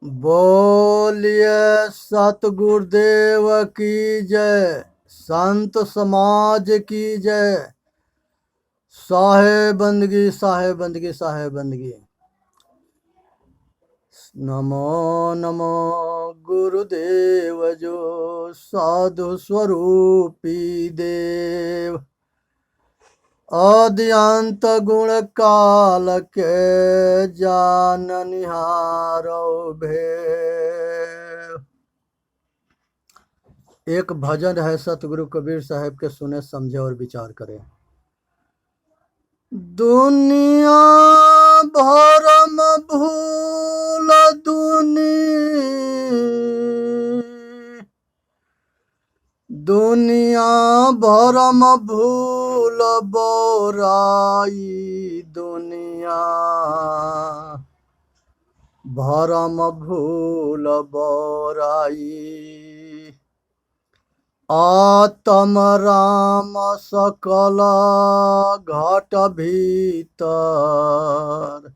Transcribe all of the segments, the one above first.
बोलिए सतगुरुदेव की जय। संत समाज की जय। साहे बंदगी साहे बंदगी साहे बंदगी। नमो नमो गुरुदेव जो साधु स्वरूपी देव। आद्यंत गुण काल के जाननिहारो भेव। एक भजन है सतगुरु कबीर साहब के, सुने समझे और विचार करें। दुनिया भरम भूल दुनिया भरम भूल बोराई। दुनिया भरम भूल बोराई। आत्म राम सकल घट भीतर।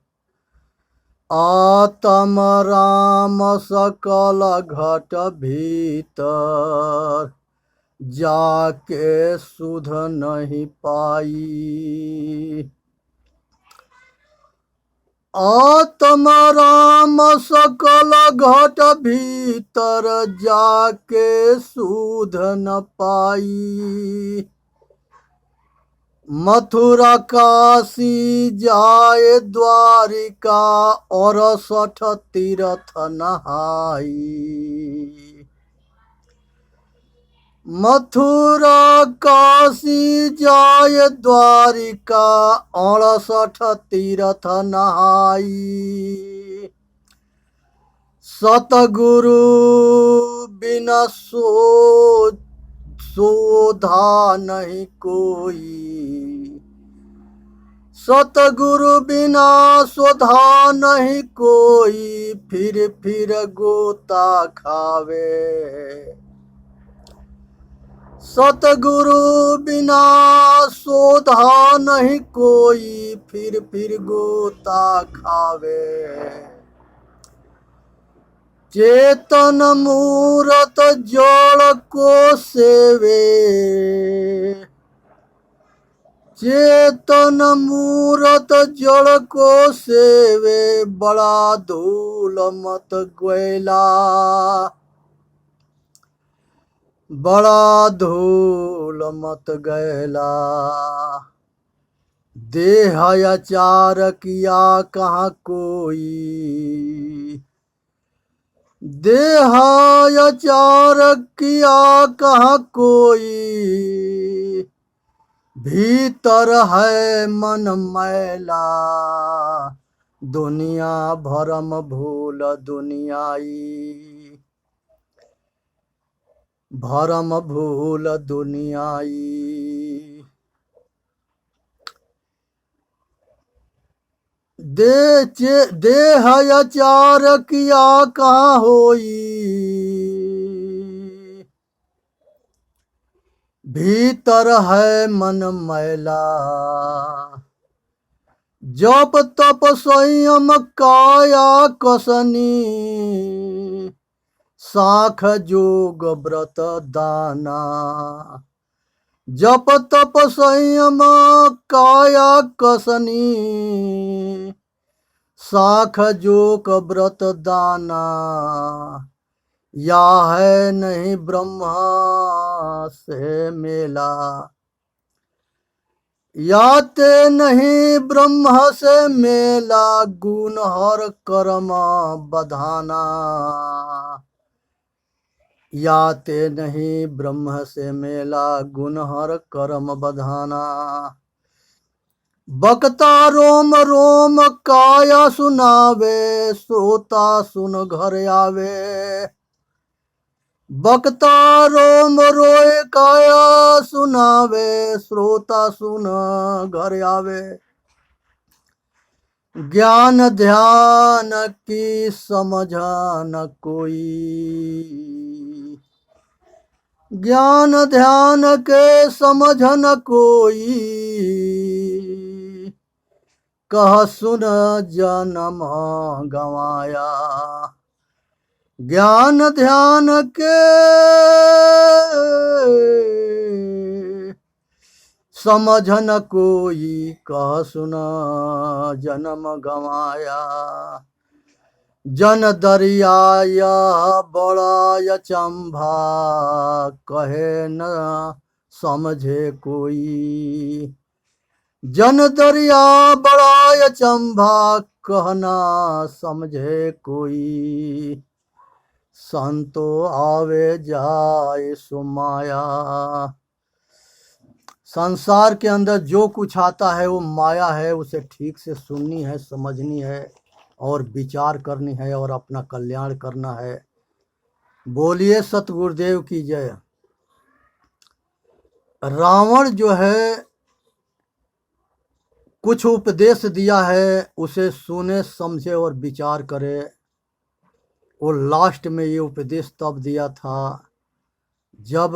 आत्म राम सकल घट भीतर। जाके सुध नहीं पाई। आत्म राम सकल घट भीतर। जाके सुध न पाई। मथुरा काशी जाए द्वारिका। और 68 तीर्थ नहाई। मथुरा काशी जाय द्वारिका। 68 तीर्थ नहाई। सतगुरु बिना सोधा नहीं कोई। सतगुरु बिना सोधा नहीं कोई। फिर गोता खावे। सतगुरु बिना सोधा नहीं कोई। फिर गोता खावे। चेतन मूरत जड़ को सेवे। चेतन मूरत जड़ को सेवे। बड़ा धूल मत ग्वेला। बड़ा धूल मत गैला। देह आचार किया कहाँ कोई। देह आचार किया कहाँ कोई। भीतर है मन मैला। दुनिया भरम भूल दुनियाई। भरम भूल दुनियाई। देह आचार किया कहाँ होई। भीतर है मन मैला। जप तप संयम काया कसनी। साख जोग व्रत दाना। जप तप संयम काया कसनी। साख जोग व्रत दाना। या है नहीं ब्रह्मा से मेला। याते नहीं ब्रह्म से मेला। गुण हर कर्म बधाना। याते नहीं ब्रह्म से मेला। गुण हर कर्म बधाना। बकता रोम रोम काया सुनावे। श्रोता सुन घर आवे। बकता रोम रोए काया सुनावे। श्रोता सुन घर आवे। ज्ञान ध्यान की समझ न कोई। ज्ञान ध्यान के समझ न कोई। कह सुन जन्म गवाया। ज्ञान ध्यान के समझ न कोई, कह सुना जन्म गवाया। जन दरियाया बड़ा अचंभा, कहे न समझे कोई। जन दरिया बड़ा अचंभा, कहना समझे कोई। संतो आवे जाए सुमाया। संसार के अंदर जो कुछ आता है वो माया है, उसे ठीक से सुननी है, समझनी है और विचार करनी है और अपना कल्याण करना है। बोलिए सतगुरुदेव की जय। रावण जो है कुछ उपदेश दिया है, उसे सुने समझे और विचार करे। वो लास्ट में ये उपदेश तब दिया था जब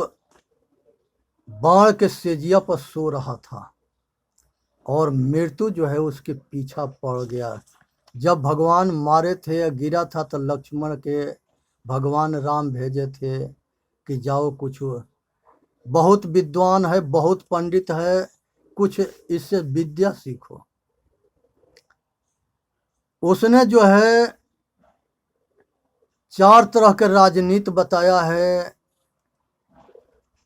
बाण के सेजिया पर सो रहा था और मृत्यु जो है उसके पीछा पड़ गया। जब भगवान मारे थे या गिरा था तो लक्ष्मण के भगवान राम भेजे थे कि जाओ, कुछ बहुत विद्वान है, बहुत पंडित है, कुछ इससे विद्या सीखो। उसने जो है 4 तरह के राजनीति बताया है।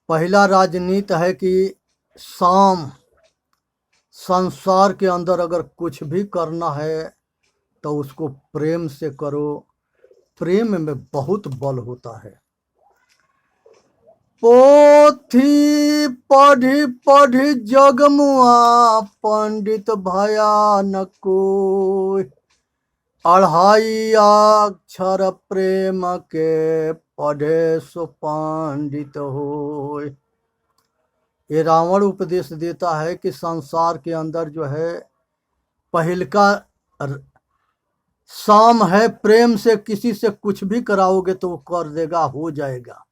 पहला राजनीति है कि साम, संसार के अंदर अगर कुछ भी करना है तो उसको प्रेम से करो, प्रेम में बहुत बल होता है। पोथी पढ़ी पढ़ी जगमुआ, पंडित भया न कोई। 2.5 अक्षर प्रेम के, पढ़े सो पंडित हो। ये रावण उपदेश देता है कि संसार के अंदर जो है पहल का साम है, प्रेम से किसी से कुछ भी कराओगे तो वो कर देगा, हो जाएगा।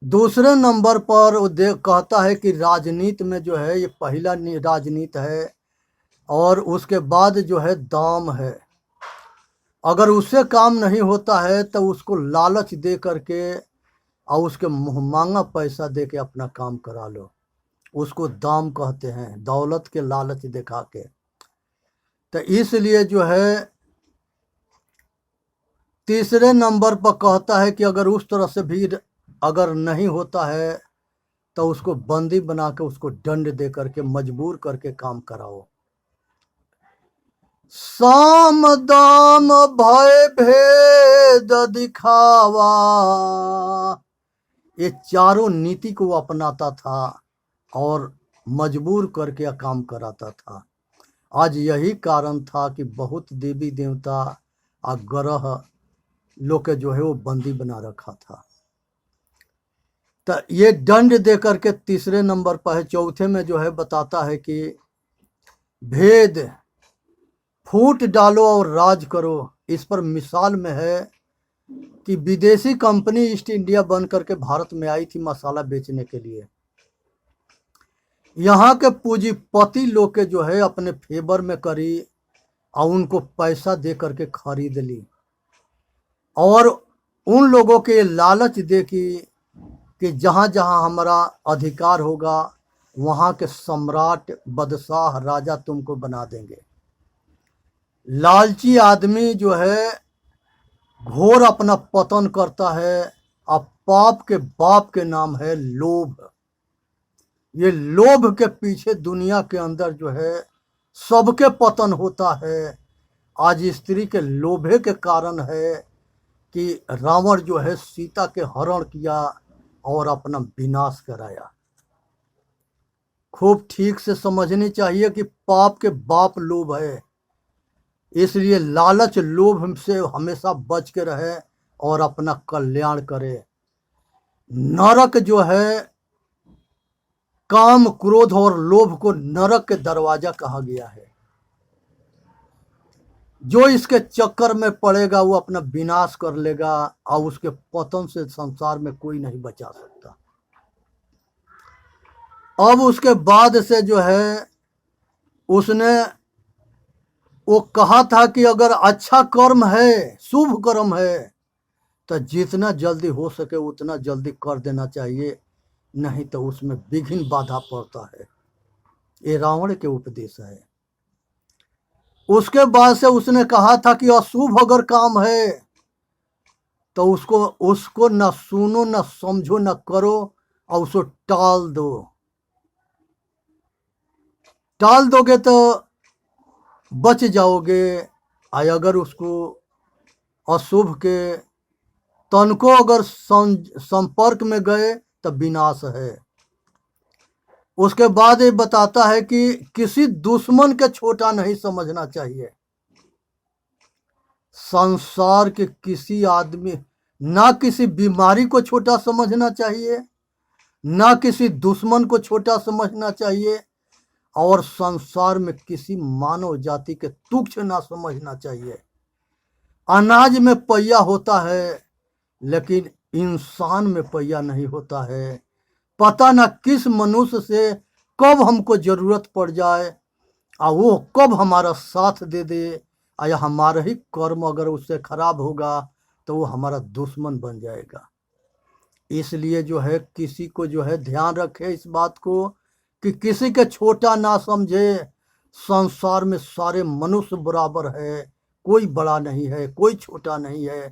दूसरे नंबर पर वो कहता है कि राजनीति में जो है ये पहला राजनीति है और उसके बाद जो है दाम है। अगर उससे काम नहीं होता है तो उसको लालच दे करके और उसके मुँह मांगा पैसा दे के अपना काम करा लो, उसको दाम कहते हैं, दौलत के लालच दिखा के। तो इसलिए जो है तीसरे नंबर पर कहता है कि अगर उस तरह से भी अगर नहीं होता है तो उसको बंदी बना के उसको दंड दे करके मजबूर करके काम कराओ। साम दाम भय भेद दिखावा, ये चारों नीति को अपनाता था और मजबूर करके काम कराता था। आज यही कारण था कि बहुत देवी देवता और ग्रह लोग के जो है वो बंदी बना रखा था। तो ये दंड दे करके तीसरे नंबर पर है। चौथे में जो है बताता है कि भेद फूट डालो और राज करो। इस पर मिसाल में है कि विदेशी कंपनी ईस्ट इंडिया बन करके भारत में आई थी मसाला बेचने के लिए। यहाँ के पूंजीपति लोग के जो है अपने फेवर में करी और उनको पैसा दे करके खरीद ली और उन लोगों के लालच दे कि जहाँ जहाँ हमारा अधिकार होगा वहाँ के सम्राट, बादशाह, राजा तुमको बना देंगे। लालची आदमी जो है घोर अपना पतन करता है। अब पाप के बाप के नाम है लोभ। ये लोभ के पीछे दुनिया के अंदर जो है सबके पतन होता है। आज स्त्री के लोभे के कारण है कि रावण जो है सीता के हरण किया और अपना विनाश कराया। खूब ठीक से समझनी चाहिए कि पाप के बाप लोभ है, इसलिए लालच लोभ से हमेशा बच के रहे और अपना कल्याण करे। नरक जो है काम, क्रोध और लोभ को नरक के दरवाजा कहा गया है। जो इसके चक्कर में पड़ेगा वो अपना विनाश कर लेगा और उसके पतन से संसार में कोई नहीं बचा सकता। अब उसके बाद से जो है उसने वो कहा था कि अगर अच्छा कर्म है, शुभ कर्म है, तो जितना जल्दी हो सके उतना जल्दी कर देना चाहिए, नहीं तो उसमें विघ्न बाधा पड़ता है। ये रावण के उपदेश है। उसके बाद से उसने कहा था कि अशुभ अगर काम है तो उसको उसको न सुनो, न समझो, न करो, और उसको टाल दो। टाल दोगे तो बच जाओगे, और अगर उसको अशुभ के तनको अगर संपर्क में गए तो विनाश है। उसके बाद ये बताता है कि किसी दुश्मन के छोटा नहीं समझना चाहिए। संसार के किसी आदमी, ना किसी बीमारी को छोटा समझना चाहिए, ना किसी दुश्मन को छोटा समझना चाहिए, और संसार में किसी मानव जाति के तुच्छ ना समझना चाहिए। अनाज में पहिया होता है, लेकिन इंसान में पहिया नहीं होता है। पता ना किस मनुष्य से कब हमको जरूरत पड़ जाए, और वो कब हमारा साथ दे दे, या हमारा ही कर्म अगर उससे खराब होगा तो वो हमारा दुश्मन बन जाएगा। इसलिए जो है किसी को जो है ध्यान रखे इस बात को कि किसी के छोटा ना समझे। संसार में सारे मनुष्य बराबर है, कोई बड़ा नहीं है, कोई छोटा नहीं है।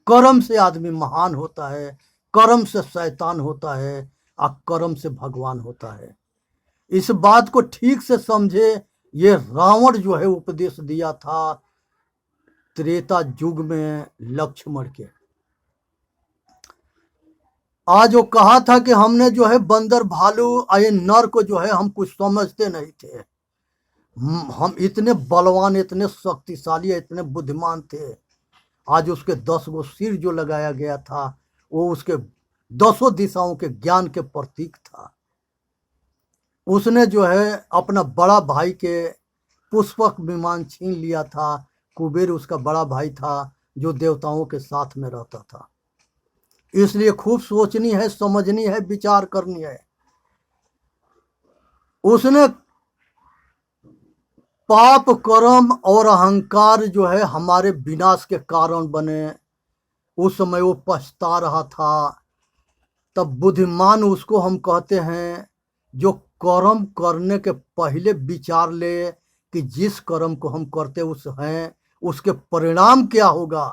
कर्म से आदमी महान होता है, कर्म से शैतान होता है, और कर्म से भगवान होता है। इस बात को ठीक से समझे। ये रावण जो है उपदेश दिया था त्रेता युग में लक्ष्मण के। आज वो कहा था कि हमने जो है बंदर, भालू, ये नर को जो है हम कुछ समझते नहीं थे। हम इतने बलवान, इतने शक्तिशाली, इतने बुद्धिमान थे। आज उसके 10 गो सिर जो लगाया गया था वो उसके 10 दिशाओं के ज्ञान के प्रतीक था। उसने जो है अपना बड़ा भाई के पुष्पक विमान छीन लिया था। कुबेर उसका बड़ा भाई था जो देवताओं के साथ में रहता था। इसलिए खूब सोचनी है, समझनी है, विचार करनी है। उसने पाप, कर्म और अहंकार जो है हमारे विनाश के कारण बने, उस समय वो पछता रहा था। तब बुद्धिमान उसको हम कहते हैं जो कर्म करने के पहले विचार ले कि जिस कर्म को हम करते उस हैं उसके परिणाम क्या होगा।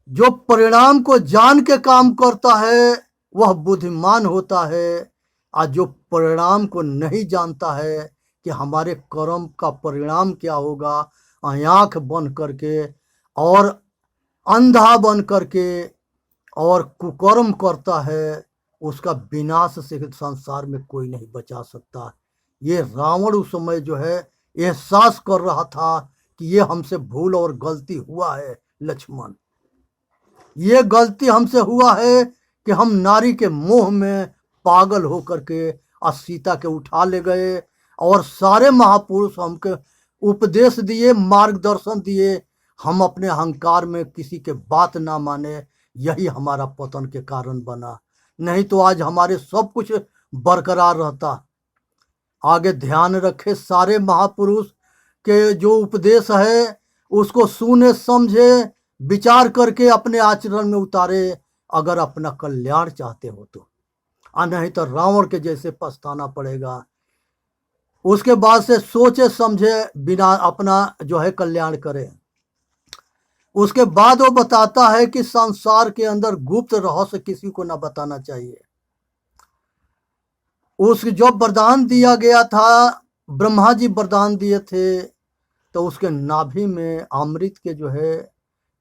जो परिणाम को जान के काम करता है वह बुद्धिमान होता है, और जो परिणाम को नहीं जानता है कि हमारे कर्म का परिणाम क्या होगा, आंख बन करके और अंधा बन करके और कुकर्म करता है, उसका विनाश से संसार में कोई नहीं बचा सकता। ये रावण उस समय जो है एहसास कर रहा था कि ये हमसे भूल और गलती हुआ है। लक्ष्मण, ये गलती हमसे हुआ है कि हम नारी के मोह में पागल होकर के सीता के उठा ले गए, और सारे महापुरुष हमके उपदेश दिए, मार्गदर्शन दिए, हम अपने अहंकार में किसी के बात ना माने, यही हमारा पतन के कारण बना। नहीं तो आज हमारे सब कुछ बरकरार रहता। आगे ध्यान रखे, सारे महापुरुष के जो उपदेश है उसको सुने, समझे, विचार करके अपने आचरण में उतारे, अगर अपना कल्याण चाहते हो तो। नहीं तो रावण के जैसे पछताना पड़ेगा। उसके बाद से सोचे समझे बिना अपना जो है कल्याण करे। उसके बाद वो बताता है कि संसार के अंदर गुप्त रहस्य किसी को ना बताना चाहिए। उसके जो वरदान दिया गया था, ब्रह्मा जी वरदान दिए थे, तो उसके नाभि में अमृत के जो है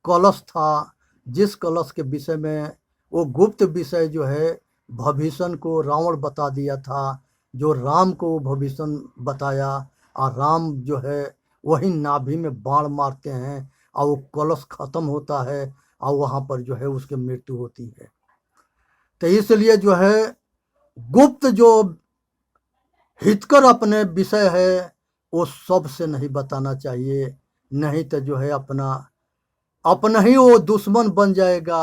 कलश था, जिस कलश के विषय में वो गुप्त विषय जो है भविष्य को रावण बता दिया था, जो राम को भविष्य बताया, और राम जो है वही नाभि में बाण मारते हैं और वो कलश खत्म होता है, और वहाँ पर जो है उसकी मृत्यु होती है। तो इसलिए जो है गुप्त जो हितकर अपने विषय है वो सबसे नहीं बताना चाहिए, नहीं तो जो है अपना ही वो दुश्मन बन जाएगा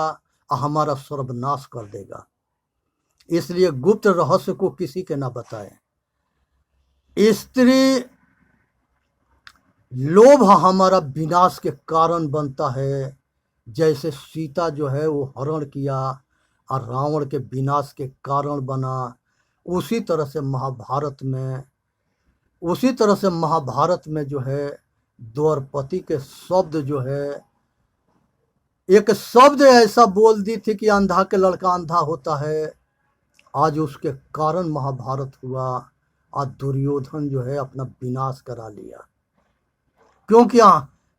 और हमारा सर्वनाश कर देगा। इसलिए गुप्त रहस्य को किसी के ना बताएं। स्त्री लोभ हमारा विनाश के कारण बनता है। जैसे सीता जो है वो हरण किया और रावण के विनाश के कारण बना, उसी तरह से महाभारत में जो है द्रौपदी के शब्द जो है, एक शब्द ऐसा बोल दी थी कि अंधा के लड़का अंधा होता है। आज उसके कारण महाभारत हुआ और दुर्योधन जो है अपना विनाश करा लिया। क्योंकि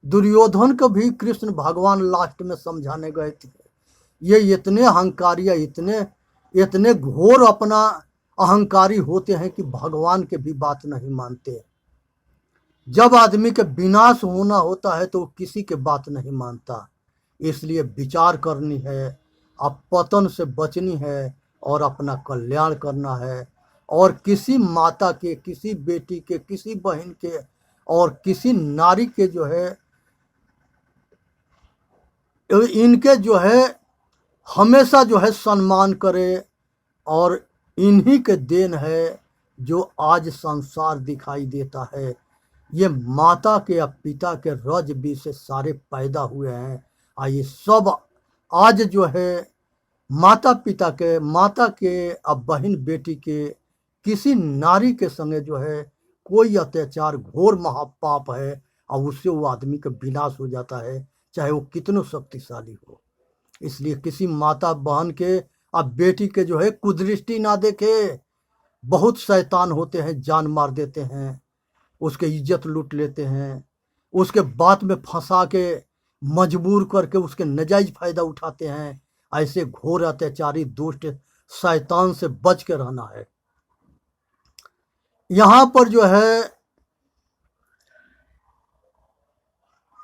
दुर्योधन को भी कृष्ण भगवान लास्ट में समझाने गए थे। ये इतने अहंकारी, इतने घोर अपना अहंकारी होते हैं कि भगवान के भी बात नहीं मानते। जब आदमी के विनाश होना होता है तो वो किसी के बात नहीं मानता। इसलिए विचार करनी है, अब पतन से बचनी है और अपना कल्याण करना है। और किसी माता के, किसी बेटी के, किसी बहन के और किसी नारी के जो है, इनके जो है हमेशा जो है सम्मान करे। और इन्हीं के देन है जो आज संसार दिखाई देता है। ये माता के या पिता के रज बीज से सारे पैदा हुए हैं। और ये सब आज जो है माता के अब बहन बेटी के, किसी नारी के संगे जो है कोई अत्याचार घोर महापाप है और उससे वो आदमी का विनाश हो जाता है, चाहे वो कितनो शक्तिशाली हो। इसलिए किसी माता बहन के अब बेटी के जो है कुदृष्टि ना देखे। बहुत शैतान होते हैं, जान मार देते हैं, उसके इज्जत लूट लेते हैं, उसके बात में फंसा के मजबूर करके उसके नजायज फायदा उठाते हैं। ऐसे घोर अत्याचारी दुष्ट शैतान से बच के रहना है। यहाँ पर जो है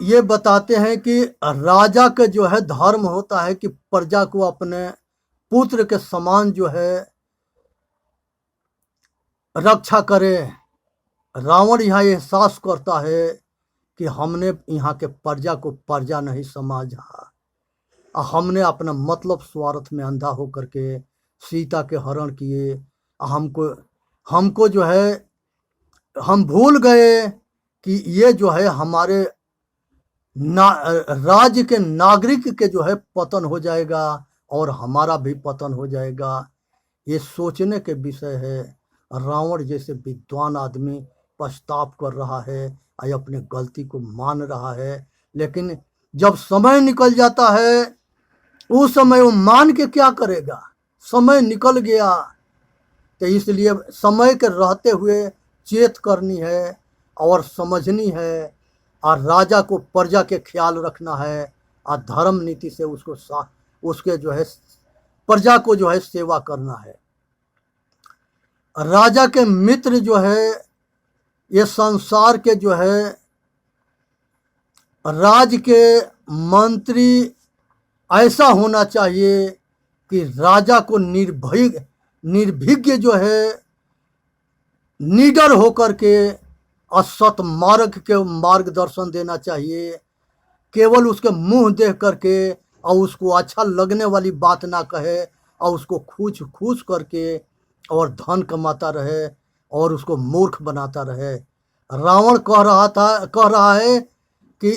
ये बताते हैं कि राजा का जो है धर्म होता है कि प्रजा को अपने पुत्र के समान जो है रक्षा करे। रावण यहाँ एहसास करता है कि हमने यहाँ के प्रजा को प्रजा नहीं समझा, हमने अपना मतलब स्वार्थ में अंधा होकर के सीता के हरण किए। हमको जो है हम भूल गए कि ये जो है हमारे राज्य के नागरिक के जो है पतन हो जाएगा और हमारा भी पतन हो जाएगा। ये सोचने के विषय है। रावण जैसे विद्वान आदमी पछताव कर रहा है और अपने गलती को मान रहा है, लेकिन जब समय निकल जाता है उस समय वो मान के क्या करेगा। समय निकल गया, तो इसलिए समय के रहते हुए चेत करनी है और समझनी है और राजा को प्रजा के ख्याल रखना है और धर्म नीति से उसके जो है प्रजा को जो है सेवा करना है। राजा के मित्र जो है ये संसार के जो है राज के मंत्री ऐसा होना चाहिए कि राजा को निर्भीक जो है निडर होकर के असत मार्ग के मार्गदर्शन देना चाहिए। केवल उसके मुंह देख करके और उसको अच्छा लगने वाली बात ना कहे और उसको खूस करके और धन कमाता रहे और उसको मूर्ख बनाता रहे। रावण कह रहा है कि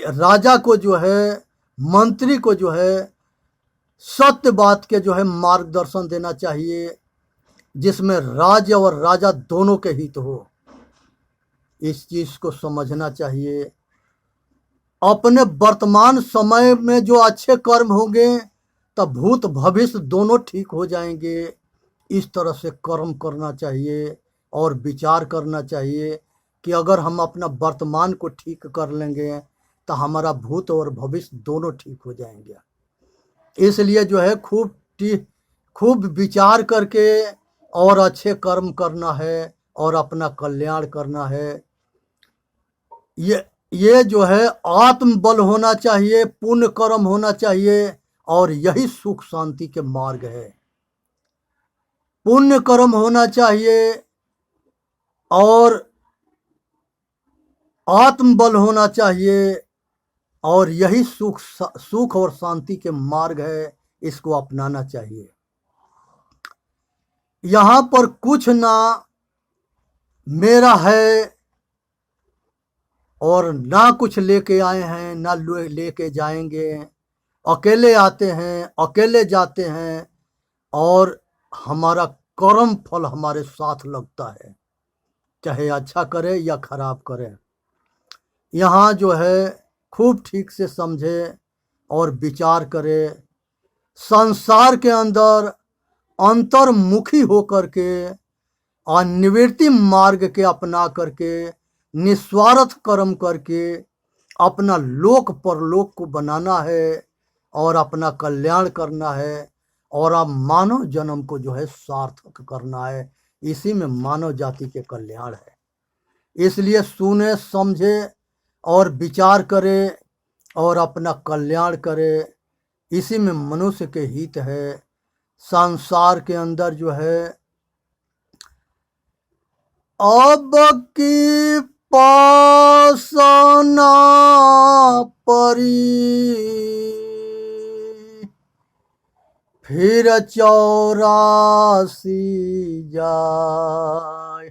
राजा को जो है, मंत्री को जो है सत्य बात के जो है मार्गदर्शन देना चाहिए, जिसमें राज्य और राजा दोनों के हित हो। इस चीज को समझना चाहिए। अपने वर्तमान समय में जो अच्छे कर्म होंगे तब भूत भविष्य दोनों ठीक हो जाएंगे। इस तरह से कर्म करना चाहिए और विचार करना चाहिए कि अगर हम अपना वर्तमान को ठीक कर लेंगे तो हमारा भूत और भविष्य दोनों ठीक हो जाएंगे। इसलिए जो है खूब विचार करके और अच्छे कर्म करना है और अपना कल्याण करना है। ये जो है आत्मबल होना चाहिए, पुण्य कर्म होना चाहिए और यही सुख शांति के मार्ग है। पुण्य कर्म होना चाहिए और आत्मबल होना चाहिए और यही सुख और शांति के मार्ग है। इसको अपनाना चाहिए। यहाँ पर कुछ ना मेरा है और ना कुछ लेके आए हैं ना लेके जाएंगे, अकेले आते हैं अकेले जाते हैं, और हमारा कर्म फल हमारे साथ लगता है, चाहे अच्छा करे या खराब करे। यहाँ जो है खूब ठीक से समझे और विचार करे, संसार के अंदर अंतर्मुखी होकर के और निवृत्ति मार्ग के अपना करके निस्वार्थ कर्म करके अपना लोक परलोक को बनाना है और अपना कल्याण करना है, और अब मानव जन्म को जो है सार्थक करना है। इसी में मानव जाति के कल्याण है। इसलिए सुने समझे और विचार करे और अपना कल्याण करे, इसी में मनुष्य के हित है। संसार के अंदर जो है अब की पासना परी, फिर 84 जाए।